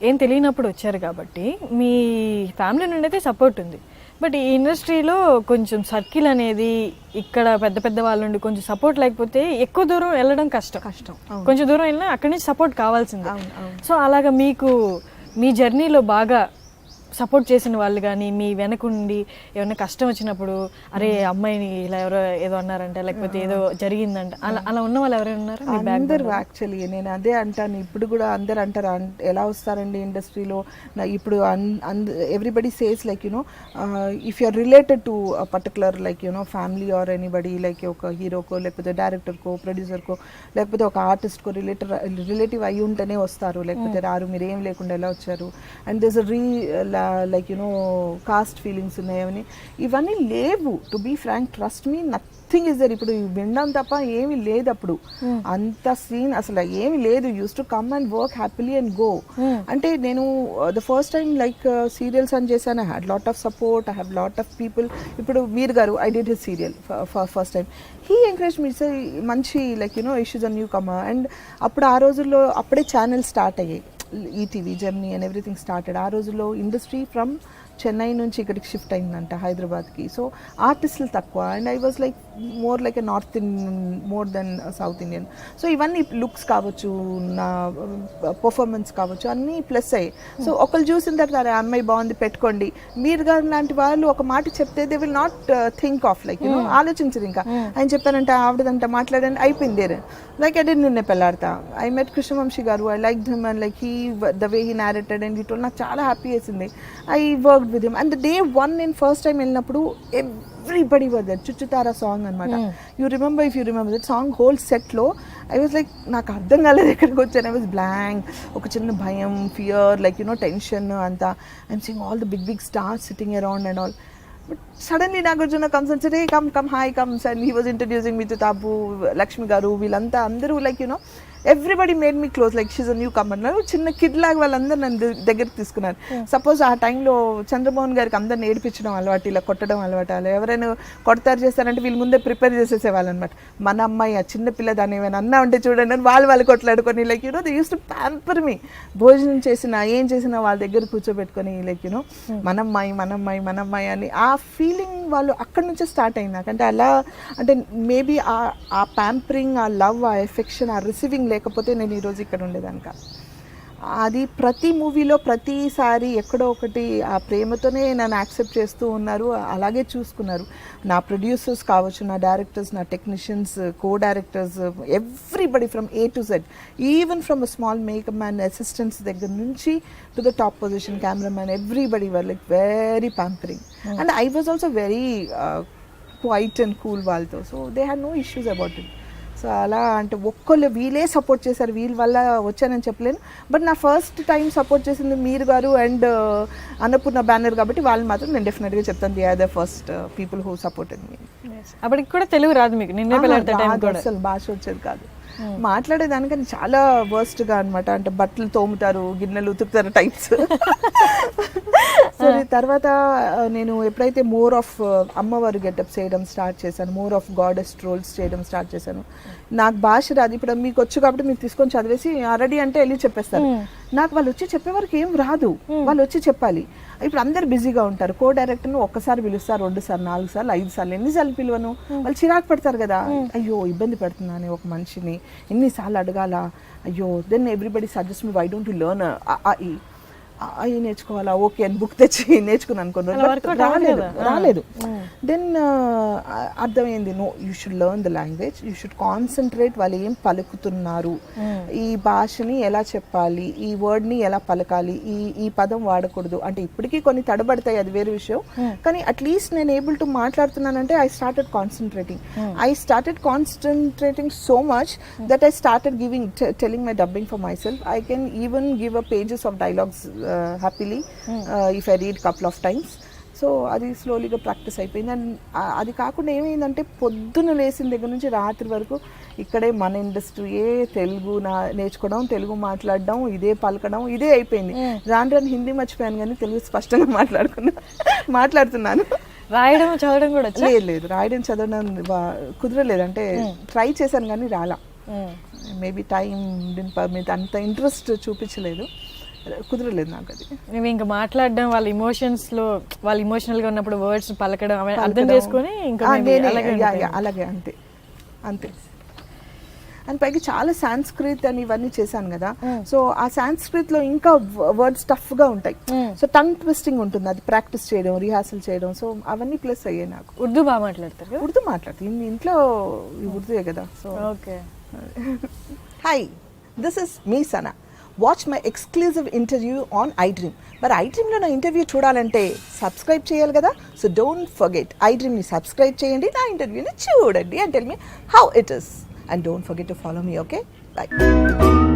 ఏం తెలియనప్పుడు వచ్చారు కాబట్టి మీ ఫ్యామిలీ నుండి అయితే సపోర్ట్ ఉంది. బట్ ఈ ఇండస్ట్రీలో కొంచెం సర్కిల్ అనేది ఇక్కడ పెద్ద పెద్ద వాళ్ళ నుండి కొంచెం సపోర్ట్ లేకపోతే ఎక్కువ దూరం వెళ్ళడం కష్టం. కొంచెం దూరం వెళ్ళినా అక్కడి నుంచి సపోర్ట్ కావాల్సిందే. సో అలాగా మీకు మీ జర్నీలో బాగా సపోర్ట్ చేసిన వాళ్ళు కానీ మీ వెనకుండి ఏమైనా కష్టం వచ్చినప్పుడు అరే అమ్మాయిని ఇలా ఎవరో ఏదో అన్నారంట లేకపోతే ఏదో జరిగిందంట అలా ఉన్న వాళ్ళు ఎవరైనా ఉన్నారా? అందరు యాక్చువల్లీ నేను అదే అంటాను. ఇప్పుడు కూడా అందరు అంటారు ఎలా వస్తారండి ఇండస్ట్రీలో. ఇప్పుడు everybody says like you know if you're related to particular like you know family or anybody like ఒక హీరోకో లేకపోతే డైరెక్టర్కో ప్రొడ్యూసర్కో లేకపోతే ఒక ఆర్టిస్ట్కో రిలేటివ్ అయ్యి ఉంటేనే వస్తారు, లేకపోతే రారు. మీరు ఏం లేకుండా ఎలా వచ్చారు? And this like you know caste feelings ఉన్నాయని ఇవన్నీ లేవు. To be frank, trust me, nothing is there. ఇప్పుడు వినడం తప్ప ఏమీ లేదు. అప్పుడు అంత సీన్ అసలు ఏమీ లేదు. Used to come and work happily and go. అంటే నేను the first time like serials అని చేశాను. I had lot of support, I have lot of people. ఇప్పుడు Meer garu I did his serial first time. He encourage me sir మంచి like you know issues a new comer. And అప్పుడు ఆ రోజుల్లో అప్పుడే channel start అయ్యాయి, ETV, Gemini and everything started. ఆ రోజుల్లో industry from Chennai నుంచి ఇక్కడికి షిఫ్ట్ అయిందంట హైదరాబాద్కి. సో ఆర్టిస్టులు తక్కువ. And I was like more like a north Indian more than south Indian. So ఇవన్నీ లుక్స్ కావచ్చు, నా పర్ఫార్మెన్స్ కావచ్చు, అన్నీ ప్లస్ అయ్యాయి. సో ఒకళ్ళు చూసిన తర్వాత అరే అమ్మాయి బాగుంది పెట్టుకోండి. మీరు గారు లాంటి వాళ్ళు ఒక మాట చెప్తే they will not think of like you know ఆలోచించరు. ఇంకా ఆయన చెప్పారంటే ఆవిడదంట మాట్లాడండి అయిపోయింది. లైక్ ఐ డిడ్ నిన్నే పెళ్ళాడతా. ఐ మెట్ కృష్ణవంశీ గారు. I like him and like he the way he narrated and it నాకు చాలా హ్యాపీ వేసింది. I work with him and the day one in first time వెళ్ళినప్పుడు everybody were there. చుచ్చుతారా song అనమాట. You remember, if you remember that song whole set లో I was like నాకు అర్థం కాలేదు ఎక్కడికి వచ్చాను. I was blank. ఒక చిన్న భయం, ఫియర్, లైక్ యూనో టెన్షన్ అంతా. I'm seeing all the big stars sitting around and all. But suddenly Nagarjuna comes and said, hey, come, hi, comes. And he was introducing me to Tabu, Lakshmi Garu, Vilanta, Andaru, like, you know, everybody made me close, like she's a newcomer. Now, chinna kid laga వాళ్ళందరూ నన్ను దగ్గరికి తీసుకున్నారు. Suppose ఆ టైంలో చంద్రమోహన్ గారికి అందరిని ఏడిపించడం అలవాటు, ఇలా కొట్టడం అలవాటు. ఎవరైనా కొడతారు చేస్తారంటే వీళ్ళు ముందే ప్రిపేర్ చేసేసేవాళ్ళు అనమాట. మన అమ్మాయి ఆ చిన్న పిల్ల దాన్ని ఏమైనా అన్నా ఉంటే చూడండి అని వాళ్ళు కొట్లాడుకొని like you know they used to pamper me. భోజనం చేసినా ఏం చేసినా వాళ్ళ దగ్గర కూర్చోబెట్టుకొని లైక్ యూనో మనమ్మాయి అని ఆ ఫీలింగ్ వాళ్ళు అక్కడి నుంచే స్టార్ట్ అయింది నాకు. అంటే అలా అంటే మేబీ ఆ ప్యాంపరింగ్, ఆ లవ్, ఆ ఎఫెక్షన్, ఆ రిసీవింగ్ లేకపోతే నేను ఈరోజు ఇక్కడ ఉండేదాన్ని కాదు. అది ప్రతి మూవీలో ప్రతిసారి ఎక్కడో ఒకటి ఆ ప్రేమతోనే నన్ను యాక్సెప్ట్ చేస్తూ ఉన్నారు, అలాగే చూసుకున్నారు. నా ప్రొడ్యూసర్స్ కావచ్చు, నా డైరెక్టర్స్, నా technicians, co directors, everybody from A to Z, even from a small makeup man assistants దగ్గర నుంచి to the top position cameraman, everybody were like very pampering. And I was also very quiet and cool వాళ్ళతో. So they had no issues about it. So అలా అంటే ఒక్కళ్ళు వీళ్ళే support చేశారు, వీళ్ళ వల్ల వచ్చానని చెప్పలేను. బట్ నా ఫస్ట్ టైం సపోర్ట్ చేసింది మీరు గారు అండ్ అన్నపూర్ణ బ్యానర్ కాబట్టి వాళ్ళు మాత్రం నేను డెఫినెట్గా చెప్తాను they are the first people who supported me. అప్పటికి కూడా తెలుగు రాదు మీకు? నిన్నే అసలు భాష వచ్చేది కాదు, మాట్లాడేదానికని చాలా వర్స్ట్గా అనమాట. అంటే బట్టలు తోముతారు, గిన్నెలు ఉతుకుతారు టైప్స్. సరే తర్వాత నేను ఎప్పుడైతే మోర్ ఆఫ్ అమ్మవారు గెటప్ చేయడం స్టార్ట్ చేశాను, మోర్ ఆఫ్ గాడెస్ రోల్స్ చేయడం స్టార్ట్ చేశాను. నాకు భాష రాదు. ఇప్పుడు మీకు వచ్చు కాబట్టి మీరు తీసుకొని చదివేసి రెడీ అంటే వెళ్ళి చెప్పేస్తారు. నాకు వాళ్ళు వచ్చి చెప్పే వరకు ఏం రాదు, వాళ్ళు వచ్చి చెప్పాలి. ఇప్పుడు అందరు బిజీగా ఉంటారు. కో డైరెక్టర్ను ఒక్కసారి పిలుస్తారు, 2 సార్లు 4 సార్లు 5 సార్లు, ఎన్నిసార్లు పిలువను? వాళ్ళు చిరాకు పడతారు కదా, అయ్యో ఇబ్బంది పెడుతున్నాను ఒక మనిషిని ఎన్నిసార్లు అడగాల, అయ్యో. Then everybody suggest me, why don't you learn అవి నేర్చుకోవాలా, ఓకే అని బుక్ తెచ్చి నేర్చుకుని అనుకున్నాను, రాలేదు. దెన్ అర్థమైంది, no you should learn the language, you should concentrate వాళ్ళు ఏం పలుకుతున్నారు, ఈ భాషని ఎలా చెప్పాలి, ఈ వర్డ్ని ఎలా పలకాలి, ఈ పదం వాడకూడదు. అంటే ఇప్పటికీ కొన్ని తడబడతాయి, అది వేరే విషయం. కానీ అట్లీస్ట్ నేను ఏబుల్ టు మాట్లాడుతున్నానంటే I started concentrating so much that I started telling my dubbing for myself. I can even give a pages of dialogues happily if I read couple of times. So అది స్లోలీగా practice అయిపోయింది. And అది కాకుండా ఏమైందంటే పొద్దున లేచిన దగ్గర నుంచి రాత్రి వరకు ఇక్కడే మన ఇండస్ట్రీయే తెలుగు నేర్చుకోవడం, తెలుగు మాట్లాడడం, ఇదే పలకడం, ఇదే అయిపోయింది. రాను హిందీ మర్చిపోయాను కానీ తెలుగు స్పష్టంగా మాట్లాడుతున్నాను. రాయడం చదవడం కూడా లేదు, రాయడం చదవడం కుదరలేదు. అంటే ట్రై చేశాను కానీ రాలా. మేబీ టైం డిడ్ పర్మిట్, అంత ఇంట్రెస్ట్ చూపించలేదు. కుదరలేదు నాకు అది. నువ్వు ఇంకా మాట్లాడడం వాళ్ళ ఇమోషన్స్లో వాళ్ళు ఎమోషనల్గా ఉన్నప్పుడు వర్డ్స్ పలకడం అవన్నీ అర్థం చేసుకొని ఇంకా maybe అలాగే ఉండిపోయావు. అలాగే అంతే అంతే. అండ్ పైకి చాలా సాంస్క్రిత్ అని ఇవన్నీ చేశాను కదా, సో ఆ సాంస్క్రిత్ లో ఇంకా వర్డ్స్ టఫ్ గా ఉంటాయి, సో టంగ్ ట్విస్టింగ్ ఉంటుంది, అది ప్రాక్టీస్ చేయడం రిహార్సల్ చేయడం, సో అవన్నీ ప్లస్ అయ్యాయి నాకు. ఉర్దూ బాగా మాట్లాడతారు కదా? ఉర్దూ మాట్లాడుతుంది ఇంట్లో ఉర్దూయే కదా. So okay. Hi, this is me Sana. Watch my exclusive interview on iDream. మరి iDreamలో నా ఇంటర్వ్యూ చూడాలంటే సబ్స్క్రైబ్ చేయాలి కదా, సో డోంట్ ఫర్గెట్ iDreamని సబ్స్క్రైబ్ చేయండి, నా ఇంటర్వ్యూని చూడండి, and tell me how it is. And don't forget to follow me, okay? Bye.